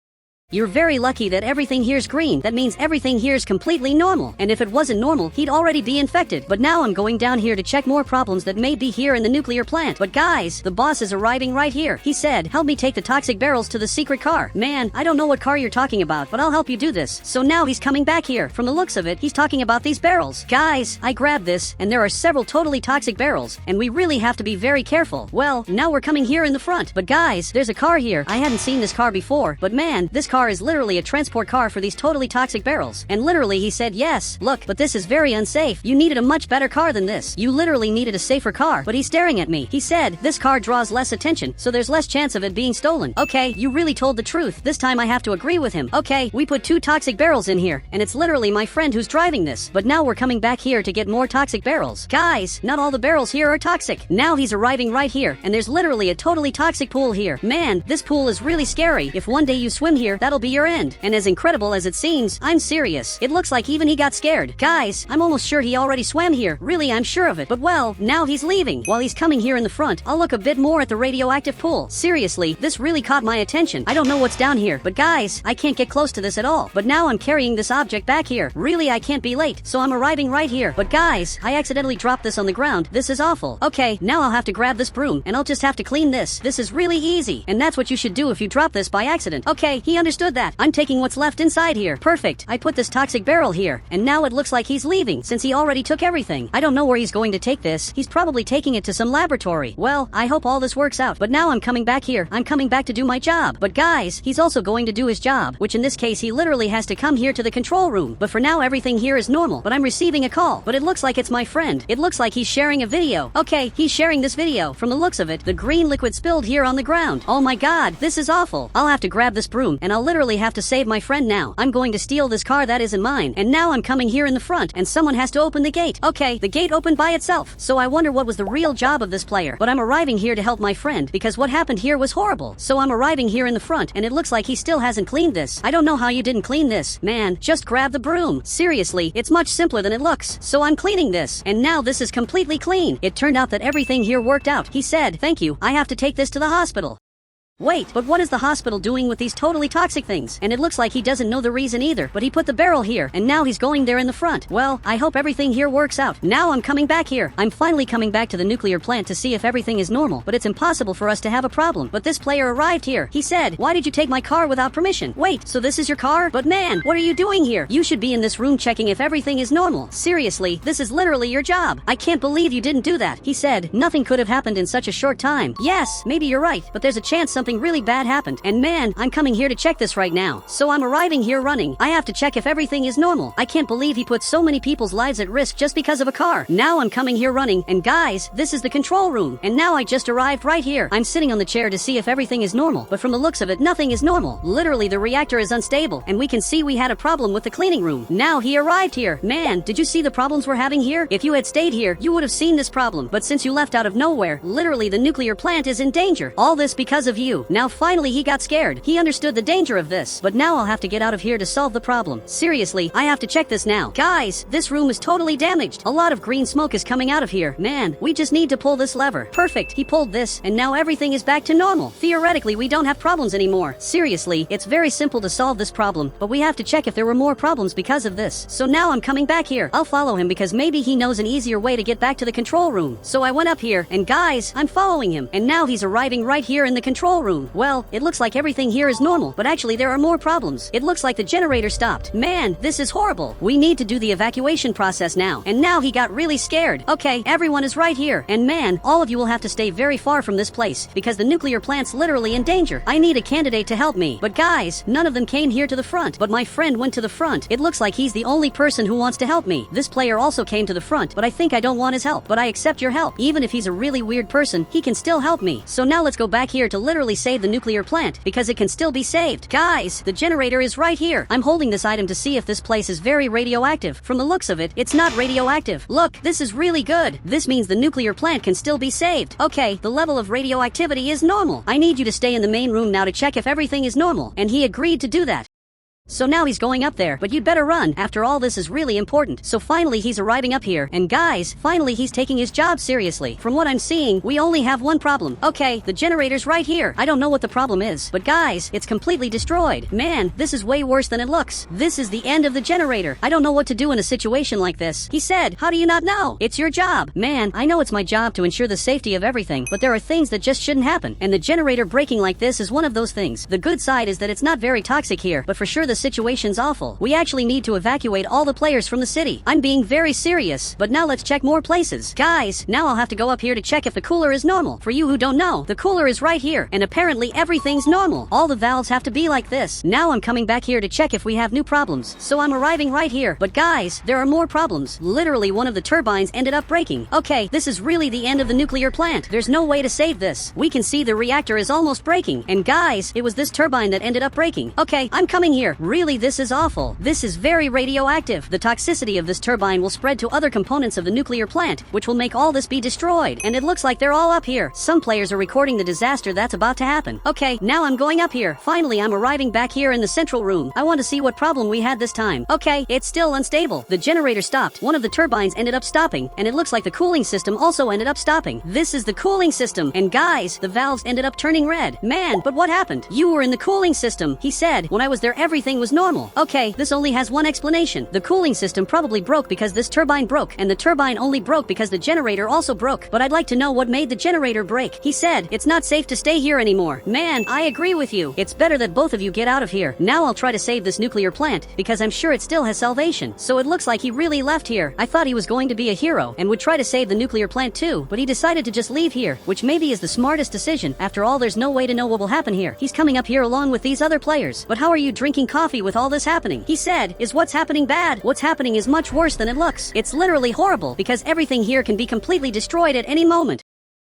You're very lucky that everything here's green. That means everything here's completely normal. And if it wasn't normal, he'd already be infected. But now I'm going down here to check more problems that may be here in the nuclear plant. But guys, the boss is arriving right here. He said, help me take the toxic barrels to the secret car. Man, I don't know what car you're talking about, but I'll help you do this. So now he's coming back here. From the looks of it, he's talking about these barrels. Guys, I grabbed this, and there are several totally toxic barrels, and we really have to be very careful. Well, now we're coming here in the front. But guys, there's a car here. I hadn't seen this car before, but man, this car is literally a transport car for these totally toxic barrels. And literally he said, yes, look, but this is very unsafe. You needed a much better car than this. You literally needed a safer car. But he's staring at me. He said, this car draws less attention, so there's less chance of it being stolen. Okay, you really told the truth. This time I have to agree with him. Okay, we put 2 toxic barrels in here, and it's literally my friend who's driving this. But now we're coming back here to get more toxic barrels. Guys, not all the barrels here are toxic. Now he's arriving right here, and there's literally a totally toxic pool here. Man, this pool is really scary. If one day you swim here, that'll be your end. And as incredible as it seems, I'm serious. It looks like even he got scared. Guys, I'm almost sure he already swam here. Really, I'm sure of it. But well, now he's leaving. While he's coming here in the front, I'll look a bit more at the radioactive pool. Seriously, this really caught my attention. I don't know what's down here, but guys, I can't get close to this at all. But now I'm carrying this object back here. Really, I can't be late, so I'm arriving right here. But guys, I accidentally dropped this on the ground. This is awful. Okay, now I'll have to grab this broom, and I'll just have to clean this. This is really easy, and that's what you should do if you drop this by accident. Okay, he understood understood that. I'm taking what's left inside here. Perfect. I put this toxic barrel here, and now it looks like he's leaving since he already took everything. I don't know where he's going to take this. He's probably taking it to some laboratory. Well, I hope all this works out. But now I'm coming back here. I'm coming back to do my job. But guys, he's also going to do his job, which in this case he literally has to come here to the control room. But for now everything here is normal. But I'm receiving a call. But it looks like it's my friend. It looks like he's sharing a video. Okay, he's sharing this video. From the looks of it, the green liquid spilled here on the ground. Oh my god, this is awful. I'll have to grab this broom, and I'll literally have to save my friend now. I'm going to steal this car that isn't mine, and now I'm coming here in the front, and someone has to open the gate. Okay, the gate opened by itself. So I wonder what was the real job of this player. But I'm arriving here to help my friend, because what happened here was horrible. So I'm arriving here in the front, and it looks like he still hasn't cleaned this. I don't know how you didn't clean this. Man, just grab the broom. Seriously, it's much simpler than it looks. So I'm cleaning this, and now this is completely clean. It turned out that everything here worked out. He said, "Thank you, I have to take this to the hospital." Wait, but what is the hospital doing with these totally toxic things? And it looks like he doesn't know the reason either, but he put the barrel here, and now he's going there in the front. Well, I hope everything here works out. Now I'm coming back here. I'm finally coming back to the nuclear plant to see if everything is normal, but it's impossible for us to have a problem. But this player arrived here. He said, "Why did you take my car without permission?" Wait, so this is your car? But man, what are you doing here? You should be in this room checking if everything is normal. Seriously, this is literally your job. I can't believe you didn't do that. He said, "Nothing could have happened in such a short time." Yes, maybe you're right, but there's a chance something really bad happened. And man, I'm coming here to check this right now. So I'm arriving here running. I have to check if everything is normal. I can't believe he put so many people's lives at risk just because of a car. Now I'm coming here running, and guys, this is the control room. And now I just arrived right here. I'm sitting on the chair to see if everything is normal, but from the looks of it, nothing is normal. Literally, the reactor is unstable, and we can see we had a problem with the cleaning room. Now he arrived here. Man, did you see the problems we're having here? If you had stayed here, you would have seen this problem. But since you left out of nowhere, literally the nuclear plant is in danger. All this because of you. Now finally he got scared. He understood the danger of this. But now I'll have to get out of here to solve the problem. Seriously, I have to check this now. Guys, this room is totally damaged. A lot of green smoke is coming out of here. Man, we just need to pull this lever. Perfect. He pulled this, and now everything is back to normal. Theoretically, we don't have problems anymore. Seriously, it's very simple to solve this problem, but we have to check if there were more problems because of this. So now I'm coming back here. I'll follow him because maybe he knows an easier way to get back to the control room. So I went up here, and guys, I'm following him, and now he's arriving right here in the control room. Well, it looks like everything here is normal, but actually there are more problems. It looks like the generator stopped. Man, this is horrible. We need to do the evacuation process now. And now he got really scared. Okay, everyone is right here. And man, all of you will have to stay very far from this place because the nuclear plant's literally in danger. I need a candidate to help me. But guys, none of them came here to the front. But my friend went to the front. It looks like he's the only person who wants to help me. This player also came to the front, but I think I don't want his help. But I accept your help. Even if he's a really weird person, he can still help me. So now let's go back here to literally save the nuclear plant because it can still be saved. Guys, the generator is right here. I'm holding this item to see if this place is very radioactive. From the looks of it, it's not radioactive. Look, this is really good. This means the nuclear plant can still be saved. Okay, the level of radioactivity is normal. I need you to stay in the main room now to check if everything is normal. And he agreed to do that. So now he's going up there, but you'd better run. After all, this is really important. So finally he's arriving up here. And guys, finally he's taking his job seriously. From what I'm seeing, we only have one problem. Okay, the generator's right here. I don't know what the problem is, but guys, it's completely destroyed. Man, this is way worse than it looks. This is the end of the generator. I don't know what to do in a situation like this. He said, "How do you not know? It's your job." Man, I know it's my job to ensure the safety of everything, but there are things that just shouldn't happen. And the generator breaking like this is one of those things. The good side is that it's not very toxic here, but for sure the situation's awful. We actually need to evacuate all the players from the city. I'm being very serious, but now let's check more places. Guys, now I'll have to go up here to check if the cooler is normal. For you who don't know, the cooler is right here, and apparently everything's normal. All the valves have to be like this. Now I'm coming back here to check if we have new problems. So I'm arriving right here. But guys, there are more problems. Literally one of the turbines ended up breaking. Okay, this is really the end of the nuclear plant. There's no way to save this. We can see the reactor is almost breaking. And guys, it was this turbine that ended up breaking. Okay, I'm coming here. Really, this is awful. This is very radioactive. The toxicity of this turbine will spread to other components of the nuclear plant, which will make all this be destroyed. And it looks like they're all up here. Some players are recording the disaster that's about to happen. Okay, now I'm going up here. Finally, I'm arriving back here in the central room. I want to see what problem we had this time. Okay, it's still unstable. The generator stopped. One of the turbines ended up stopping, and it looks like the cooling system also ended up stopping. This is the cooling system. And guys, the valves ended up turning red. Man, but what happened? You were in the cooling system. He said, when I was there, everything everything was normal. Okay, this only has one explanation. The cooling system probably broke because this turbine broke, and the turbine only broke because the generator also broke. But I'd like to know what made the generator break. He said, it's not safe to stay here anymore. Man, I agree with you. It's better that both of you get out of here. Now I'll try to save this nuclear plant, because I'm sure it still has salvation. So it looks like he really left here. I thought he was going to be a hero, and would try to save the nuclear plant too, but he decided to just leave here, which maybe is the smartest decision. After all, there's no way to know what will happen here. He's coming up here along with these other players. But how are you drinking coffee with all this happening? He said, is what's happening bad? What's happening is much worse than it looks. It's literally horrible, because everything here can be completely destroyed at any moment.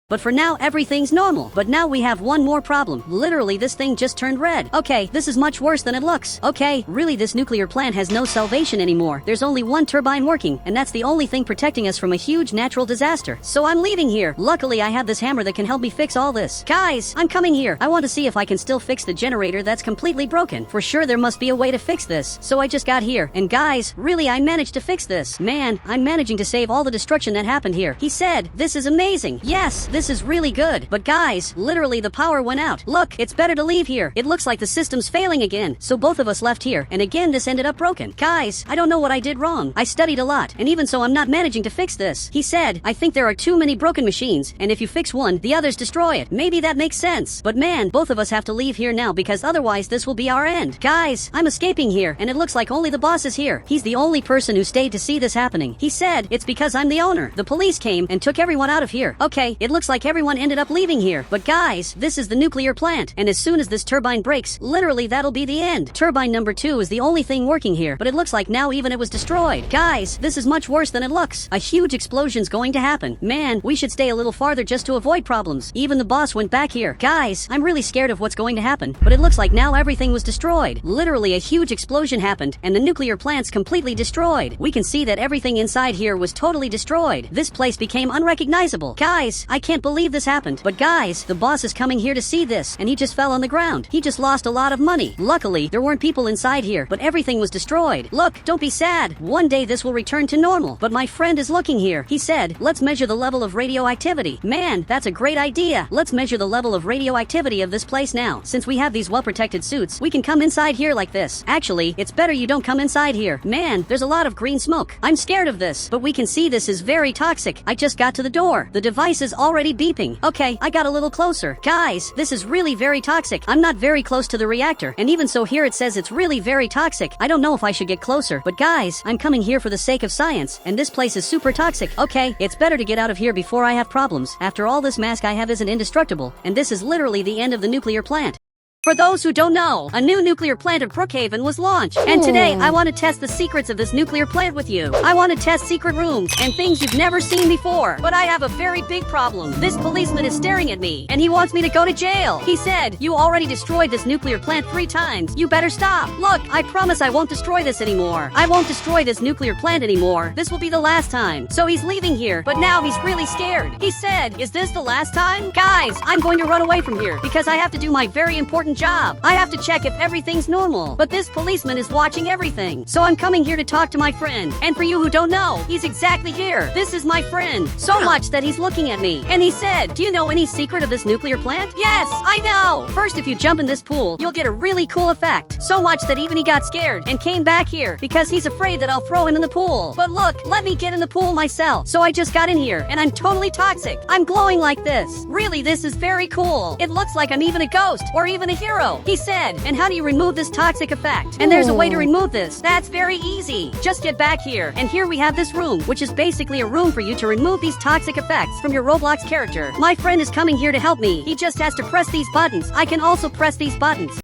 But for now, everything's normal. But now we have one more problem. Literally, this thing just turned red. Okay, this is much worse than it looks. Okay, really, this nuclear plant has no salvation anymore. There's only one turbine working, and that's the only thing protecting us from a huge natural disaster. So I'm leaving here. Luckily, I have this hammer that can help me fix all this. Guys, I'm coming here. I want to see if I can still fix the generator that's completely broken. For sure, there must be a way to fix this. So I just got here. And guys, really, I managed to fix this. Man, I'm managing to save all the destruction that happened here. He said, this is amazing. Yes, this is really good. But guys, literally the power went out. Look, it's better to leave here. It looks like the system's failing again. So both of us left here, and again this ended up broken. Guys, I don't know what I did wrong. I studied a lot, and even so I'm not managing to fix this. He said, I think there are too many broken machines, and if you fix one, the others destroy it. Maybe that makes sense. But man, both of us have to leave here now, because otherwise this will be our end. Guys, I'm escaping here, and it looks like only the boss is here. He's the only person who stayed to see this happening. He said, it's because I'm the owner. The police came and took everyone out of here. Okay, it looks like everyone ended up leaving here. But guys, this is the nuclear plant, and as soon as this turbine breaks, literally that'll be the end. Turbine number 2 is the only thing working here, but it looks like now even it was destroyed. Guys, this is much worse than it looks. A huge explosion's going to happen. Man, we should stay a little farther just to avoid problems. Even the boss went back here. Guys, I'm really scared of what's going to happen, but it looks like now everything was destroyed. Literally a huge explosion happened, and the nuclear plant's completely destroyed. We can see that everything inside here was totally destroyed. This place became unrecognizable. Guys, I can't believe this happened. But guys, the boss is coming here to see this, and he just fell on the ground. He just lost a lot of money. Luckily, there weren't people inside here, but everything was destroyed. Look, don't be sad. One day this will return to normal. But my friend is looking here. He said, let's measure the level of radioactivity. Man, that's a great idea. Let's measure the level of radioactivity of this place now. Since we have these well-protected suits, we can come inside here like this. Actually, it's better you don't come inside here. Man, there's a lot of green smoke. I'm scared of this, but we can see this is very toxic. I just got to the door. The device is already beeping. Okay, I got a little closer. Guys, this is really very toxic. I'm not very close to the reactor, and even so here it says it's really very toxic. I don't know if I should get closer, but guys, I'm coming here for the sake of science, and this place is super toxic. Okay, it's better to get out of here before I have problems. After all, this mask I have isn't indestructible, and this is literally the end of the nuclear plant. For those who don't know, a new nuclear plant at Brookhaven was launched. And today, I want to test the secrets of this nuclear plant with you. I want to test secret rooms and things you've never seen before. But I have a very big problem. This policeman is staring at me, and he wants me to go to jail. He said, you already destroyed this nuclear plant 3 times. You better stop. Look, I promise I won't destroy this anymore. I won't destroy this nuclear plant anymore. This will be the last time. So he's leaving here, but now he's really scared. He said, is this the last time? Guys, I'm going to run away from here because I have to do my very important job. I have to check if everything's normal. But this policeman is watching everything. So I'm coming here to talk to my friend. And for you who don't know, he's exactly here. This is my friend. So much that he's looking at me. And he said, do you know any secret of this nuclear plant? Yes, I know. First, if you jump in this pool, you'll get a really cool effect. So much that even he got scared and came back here because he's afraid that I'll throw him in the pool. But look, let me get in the pool myself. So I just got in here and I'm totally toxic. I'm glowing like this. Really, this is very cool. It looks like I'm even a ghost or even a hero. He said, and how do you remove this toxic effect? And there's a way to remove this. That's very easy. Just get back here. And here we have this room, which is basically a room for you to remove these toxic effects from your Roblox character. My friend is coming here to help me. He just has to press these buttons. I can also press these buttons.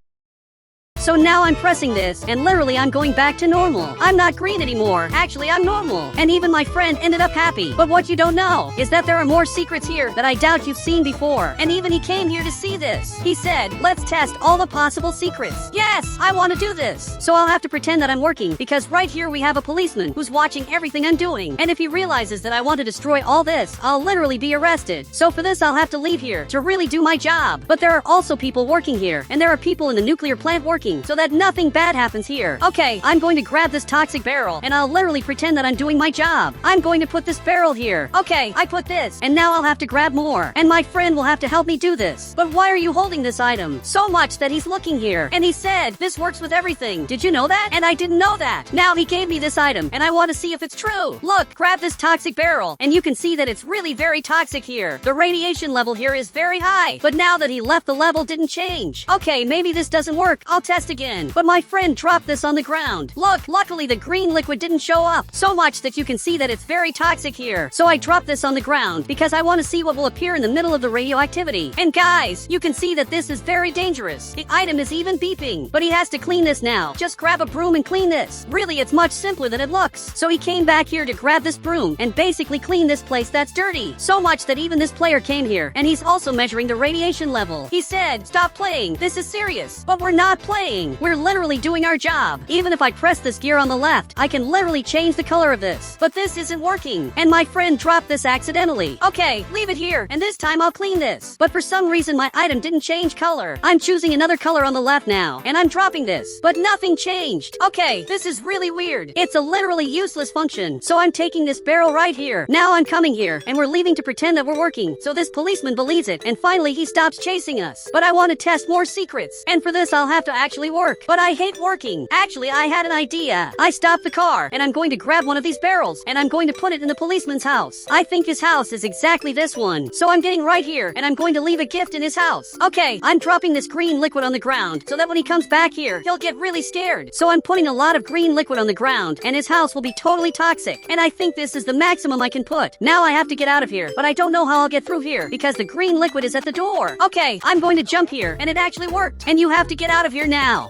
So now I'm pressing this, and literally I'm going back to normal. I'm not green anymore. Actually, I'm normal. And even my friend ended up happy. But what you don't know is that there are more secrets here that I doubt you've seen before. And even he came here to see this. He said, let's test all the possible secrets. Yes, I want to do this. So I'll have to pretend that I'm working, because right here we have a policeman who's watching everything I'm doing. And if he realizes that I want to destroy all this, I'll literally be arrested. So for this, I'll have to leave here to really do my job. But there are also people working here, and there are people in the nuclear plant working. working so that nothing bad happens here. Okay, I'm going to grab this toxic barrel and I'll literally pretend that I'm doing my job. I'm going to put this barrel here. Okay, I put this and now I'll have to grab more and my friend will have to help me do this. But why are you holding this item? So much that he's looking here and he said this works with everything. Did you know that? And I didn't know that. Now he gave me this item and I want to see if it's true. Look, grab this toxic barrel and you can see that it's really very toxic here. The radiation level here is very high, but now that he left, the level didn't change. Okay, maybe this doesn't work. I'll test again. But my friend dropped this on the ground. Look, luckily the green liquid didn't show up. So much that you can see that it's very toxic here. So I dropped this on the ground because I want to see what will appear in the middle of the radioactivity. And guys, you can see that this is very dangerous. The item is even beeping, but he has to clean this now. Just grab a broom and clean this. Really, it's much simpler than it looks. So he came back here to grab this broom and basically clean this place that's dirty. So much that even this player came here and he's also measuring the radiation level. He said, stop playing. This is serious. But we're not playing. We're literally doing our job. Even if I press this gear on the left, I can literally change the color of this. But this isn't working. And my friend dropped this accidentally. Okay, leave it here. And this time I'll clean this. But for some reason my item didn't change color. I'm choosing another color on the left now. And I'm dropping this. But nothing changed. Okay, this is really weird. It's a literally useless function. So I'm taking this barrel right here. Now I'm coming here. And we're leaving to pretend that we're working. So this policeman believes it. And finally he stops chasing us. But I want to test more secrets. And for this I'll have to actually work. But I hate working. Actually, I had an idea. I stopped the car. And I'm going to grab one of these barrels. And I'm going to put it in the policeman's house. I think his house is exactly this one. So I'm getting right here. And I'm going to leave a gift in his house. Okay, I'm dropping this green liquid on the ground. So that when he comes back here, he'll get really scared. So I'm putting a lot of green liquid on the ground. And his house will be totally toxic. And I think this is the maximum I can put. Now I have to get out of here. But I don't know how I'll get through here. Because the green liquid is at the door. Okay, I'm going to jump here. And it actually worked. And you have to get out of here now.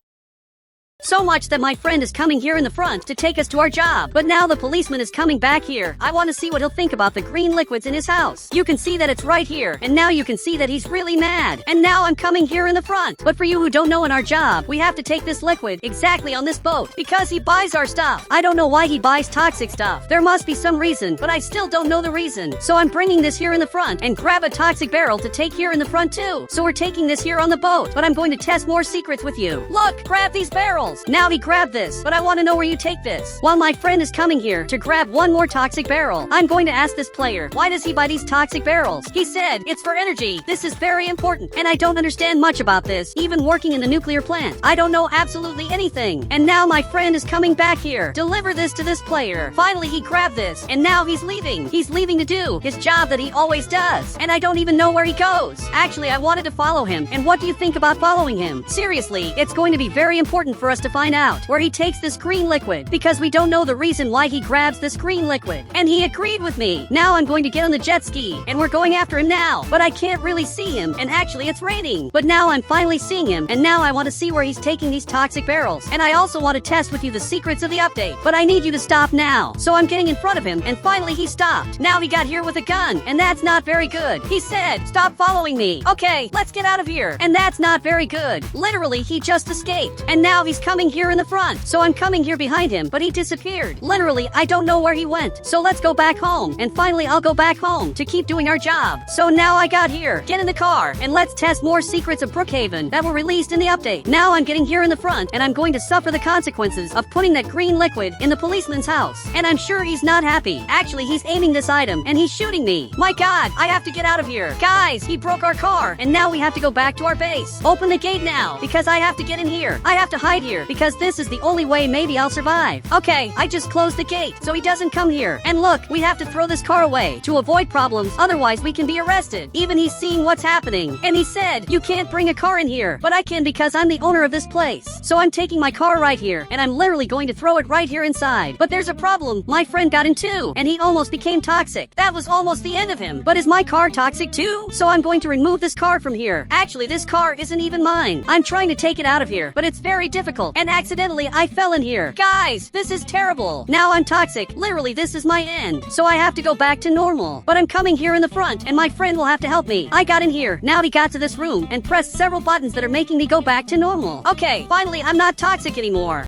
So much that my friend is coming here in the front to take us to our job. But now the policeman is coming back here. I want to see what he'll think about the green liquids in his house. You can see that it's right here. And now you can see that he's really mad. And now I'm coming here in the front. But for you who don't know, in our job, we have to take this liquid exactly on this boat. Because he buys our stuff. I don't know why he buys toxic stuff. There must be some reason, but I still don't know the reason. So I'm bringing this here in the front and grab a toxic barrel to take here in the front too. So we're taking this here on the boat. But I'm going to test more secrets with you. Look, grab these barrels. Now he grabbed this, but I want to know where you take this. While my friend is coming here to grab one more toxic barrel, I'm going to ask this player, why does he buy these toxic barrels? He said, it's for energy. This is very important. And I don't understand much about this, even working in the nuclear plant. I don't know absolutely anything. And now my friend is coming back here. Deliver this to this player. Finally, he grabbed this, and now he's leaving. He's leaving to do his job that he always does. And I don't even know where he goes. Actually, I wanted to follow him. And what do you think about following him? Seriously, it's going to be very important for us to find out where he takes this green liquid, because we don't know the reason why he grabs this green liquid. And he agreed with me. Now I'm going to get on the jet ski, and we're going after him now. But I can't really see him, and actually it's raining. But now I'm finally seeing him, and now I want to see where he's taking these toxic barrels. And I also want to test with you the secrets of the update. But I need you to stop now. So I'm getting in front of him, and finally he stopped. Now he got here with a gun, and that's not very good. He said, stop following me. Okay, let's get out of here. And that's not very good. Literally, he just escaped. And now he's coming here in the front. So I'm coming here behind him, but he disappeared. Literally, I don't know where he went. So let's go back home. And finally, I'll go back home to keep doing our job. So now I got here. Get in the car, and let's test more secrets of Brookhaven that were released in the update. Now I'm getting here in the front, and I'm going to suffer the consequences of putting that green liquid in the policeman's house. And I'm sure he's not happy. Actually, he's aiming this item, and he's shooting me. My God, I have to get out of here. Guys, he broke our car, and now we have to go back to our base. Open the gate now, because I have to get in here. I have to hide here, because this is the only way maybe I'll survive. Okay, I just closed the gate so he doesn't come here. And look, we have to throw this car away to avoid problems, otherwise we can be arrested. Even he's seeing what's happening. And he said, you can't bring a car in here. But I can, because I'm the owner of this place. So I'm taking my car right here, and I'm literally going to throw it right here inside. But there's a problem. My friend got in too, and he almost became toxic. That was almost the end of him. But is my car toxic too? So I'm going to remove this car from here. Actually, this car isn't even mine. I'm trying to take it out of here, but it's very difficult. And accidentally, I fell in here. Guys, this is terrible. Now I'm toxic. Literally, this is my end. So I have to go back to normal. But I'm coming here in the front, and my friend will have to help me. I got in here. Now he got to this room and pressed several buttons that are making me go back to normal. Okay, finally, I'm not toxic anymore.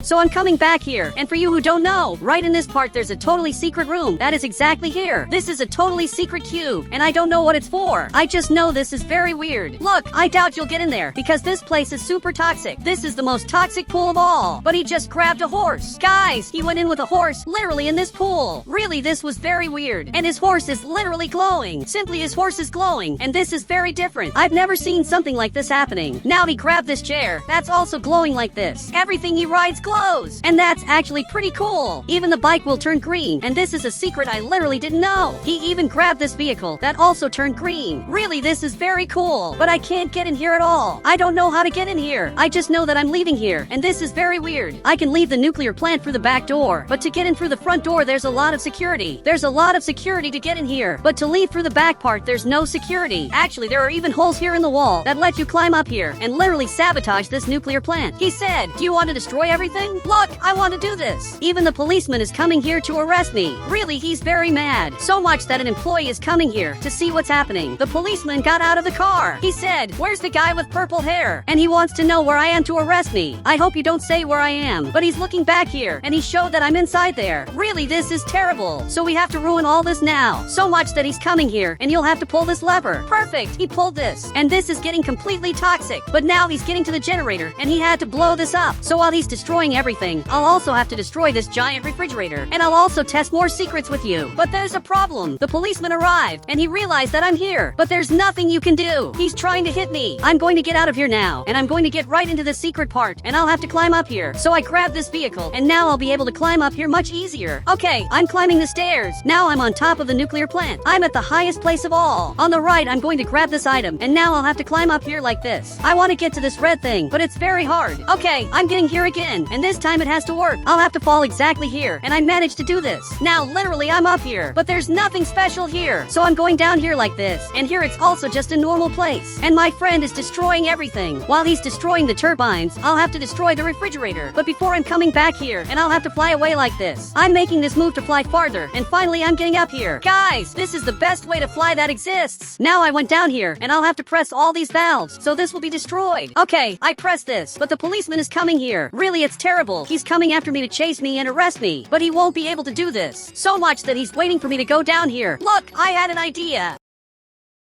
So I'm coming back here, and for you who don't know, right in this part there's a totally secret room that is exactly here. This is a totally secret cube, and I don't know what it's for. I just know this is very weird. Look, I doubt you'll get in there, because this place is super toxic. This is the most toxic pool of all. But he just grabbed a horse. Guys, he went in with a horse, literally in this pool. Really, this was very weird. And his horse is literally glowing. Simply, his horse is glowing, and this is very different. I've never seen something like this happening. Now he grabbed this chair, that's also glowing like this. Everything he rides glows, and that's actually pretty cool. Even the bike will turn green, and this is a secret I literally didn't know. He even grabbed this vehicle that also turned green. Really, this is very cool, but I can't get in here at all. I don't know how to get in here. I just know that I'm leaving here, and this is very weird. I can leave the nuclear plant through the back door, but to get in through the front door there's a lot of security. There's a lot of security to get in here, but to leave through the back part there's no security. Actually, there are even holes here in the wall that let you climb up here and literally sabotage this nuclear plant. He said, "Do you want to destroy everything? Look, I want to do this." Even the policeman is coming here to arrest me. Really, he's very mad. So much that an employee is coming here to see what's happening. The policeman got out of the car. He said, "Where's the guy with purple hair?" And he wants to know where I am to arrest me. I hope you don't say where I am. But he's looking back here, and he showed that I'm inside there. Really, this is terrible. So we have to ruin all this now. So much that he's coming here, and you'll have to pull this lever. Perfect, he pulled this. And this is getting completely toxic. But now he's getting to the generator, and he had to blow this up. So while he's destroying everything, I'll also have to destroy this giant refrigerator. And I'll also test more secrets with you. But there's a problem. The policeman arrived, and he realized that I'm here. But there's nothing you can do. He's trying to hit me. I'm going to get out of here now, and I'm going to get right into the secret part, and I'll have to climb up here. So I grabbed this vehicle, and now I'll be able to climb up here much easier. Okay, I'm climbing the stairs. Now I'm on top of the nuclear plant. I'm at the highest place of all. On the right, I'm going to grab this item, and now I'll have to climb up here like this. I want to get to this red thing, but it's very hard. Okay, I'm getting here again, and this time it has to work. I'll have to fall exactly here, and I managed to do this. Now, literally, I'm up here, but there's nothing special here. So I'm going down here like this, and here it's also just a normal place. And my friend is destroying everything. While he's destroying the turbines, I'll have to destroy the refrigerator. But before I'm coming back here, and I'll have to fly away like this. I'm making this move to fly farther, and finally I'm getting up here. Guys, this is the best way to fly that exists. Now I went down here, and I'll have to press all these valves, so this will be destroyed. Okay, I pressed this, but the policeman is coming here. Really, it's terrible. He's coming after me to chase me and arrest me, but he won't be able to do this. So much that he's waiting for me to go down here. Look, I had an idea.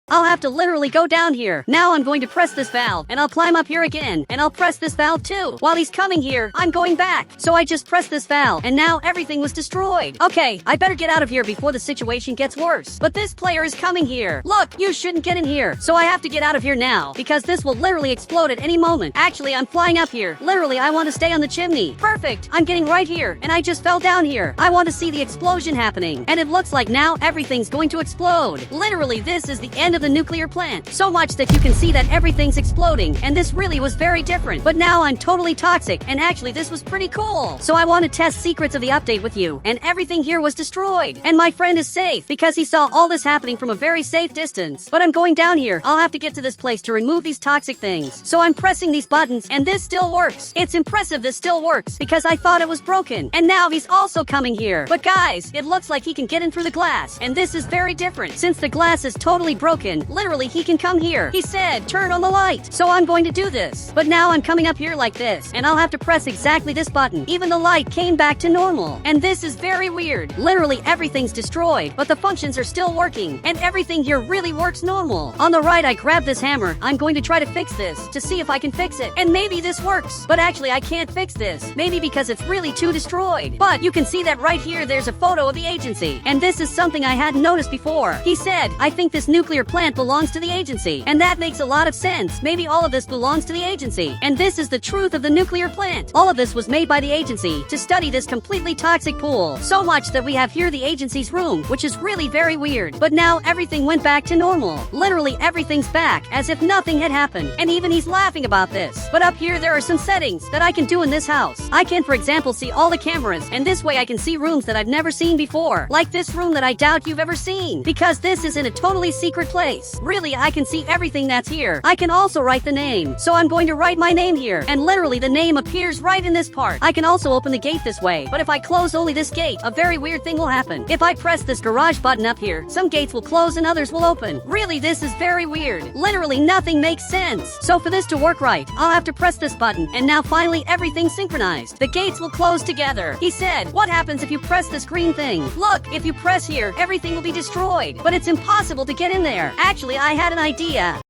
I'll have to literally go down here. Now I'm going to press this valve, and I'll climb up here again, and I'll press this valve too. While he's coming here, I'm going back. So I just pressed this valve, and now everything was destroyed. Okay, I better get out of here before the situation gets worse. But this player is coming here. Look, you shouldn't get in here. So I have to get out of here now, because this will literally explode at any moment. Actually, I'm flying up here. Literally, I want to stay on the chimney. Perfect. I'm getting right here, and I just fell down here. I want to see the explosion happening. And it looks like now everything's going to explode. Literally, this is the end of the nuclear plant. So much that you can see that everything's exploding, and this really was very different. But now I'm totally toxic, and actually this was pretty cool. So I want to test secrets of the update with you, and everything here was destroyed. And my friend is safe, because he saw all this happening from a very safe distance. But I'm going down here. I'll have to get to this place to remove these toxic things. So I'm pressing these buttons, and this still works. It's impressive this still works, because I thought it was broken. And now he's also coming here. But guys, it looks like he can get in through the glass, and this is very different. Since the glass is totally broken, literally he can come here. He said, "Turn on the light." So I'm going to do this. But now I'm coming up here like this, and I'll have to press exactly this button. Even the light came back to normal. And this is very weird. Literally everything's destroyed, but the functions are still working, and everything here really works normal. On the right, I grab this hammer. I'm going to try to fix this to see if I can fix it. And maybe this works. But actually, I can't fix this. Maybe because it's really too destroyed. But you can see that right here, there's a photo of the agency. And this is something I hadn't noticed before. He said, "I think this nuclear plant belongs to the agency." And that makes a lot of sense. Maybe all of this belongs to the agency. And this is the truth of the nuclear plant. All of this was made by the agency to study this completely toxic pool. So much that we have here the agency's room, which is really very weird. But now everything went back to normal. Literally everything's back, as if nothing had happened. And even he's laughing about this. But up here there are some settings that I can do in this house. I can, for example, see all the cameras, and this way I can see rooms that I've never seen before. Like this room that I doubt you've ever seen. Because this is in a totally secret place. place. Really, I can see everything that's here. I can also write the name. So I'm going to write my name here. And literally the name appears right in this part. I can also open the gate this way. But if I close only this gate, a very weird thing will happen. If I press this garage button up here, some gates will close and others will open. Really, this is very weird. Literally nothing makes sense. So for this to work right, I'll have to press this button. And now finally everything's synchronized. The gates will close together. He said, what happens if you press this green thing? Look, if you press here, everything will be destroyed. But it's impossible to get in there. Actually, I had an idea.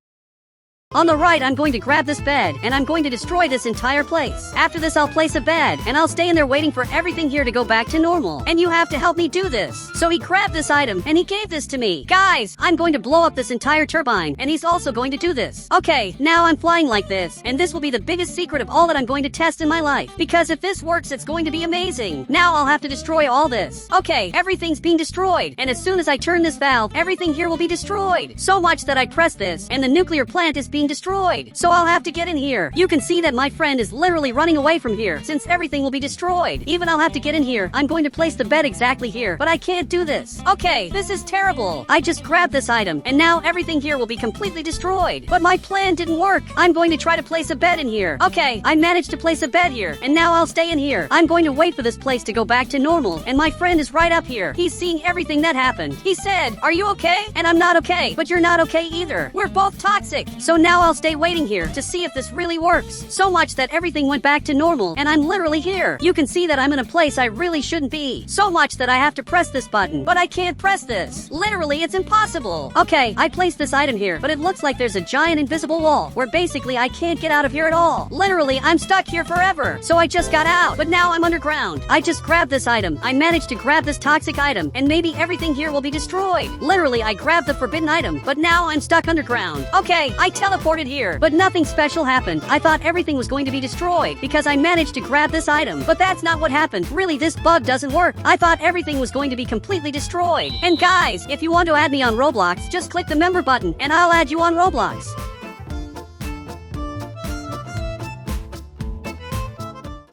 On the right, I'm going to grab this bed, and I'm going to destroy this entire place. After this, I'll place a bed, and I'll stay in there waiting for everything here to go back to normal. And you have to help me do this. So he grabbed this item, and he gave this to me. Guys, I'm going to blow up this entire turbine, and he's also going to do this. Okay, now I'm flying like this, and this will be the biggest secret of all that I'm going to test in my life. Because if this works, it's going to be amazing. Now I'll have to destroy all this. Okay, everything's being destroyed, and as soon as I turn this valve, everything here will be destroyed. So much that I press this, and the nuclear plant is being destroyed. So I'll have to get in here. You can see that my friend is literally running away from here since everything will be destroyed. Even I'll have to get in here. I'm going to place the bed exactly here, but I can't do this. Okay, this is terrible. I just grabbed this item and now everything here will be completely destroyed. But my plan didn't work. I'm going to try to place a bed in here. Okay, I managed to place a bed here and now I'll stay in here. I'm going to wait for this place to go back to normal and my friend is right up here. He's seeing everything that happened. He said, "Are you okay?" And I'm not okay, but you're not okay either. We're both toxic. So now I'll stay waiting here to see if this really works. So much that everything went back to normal and I'm literally here. You can see that I'm in a place I really shouldn't be. So much that I have to press this button, but I can't press this. Literally, it's impossible. Okay, I placed this item here, but it looks like there's a giant invisible wall where basically I can't get out of here at all. Literally, I'm stuck here forever. So I just got out, but now I'm underground. I just grabbed this item. I managed to grab this toxic item and maybe everything here will be destroyed. Literally, I grabbed the forbidden item, but now I'm stuck underground. Okay, I teleported here, but nothing special happened. I thought everything was going to be destroyed because I managed to grab this item, but that's not what happened. Really, this bug doesn't work. I thought everything was going to be completely destroyed. And guys, if you want to add me on Roblox, just click the member button and I'll add you on Roblox.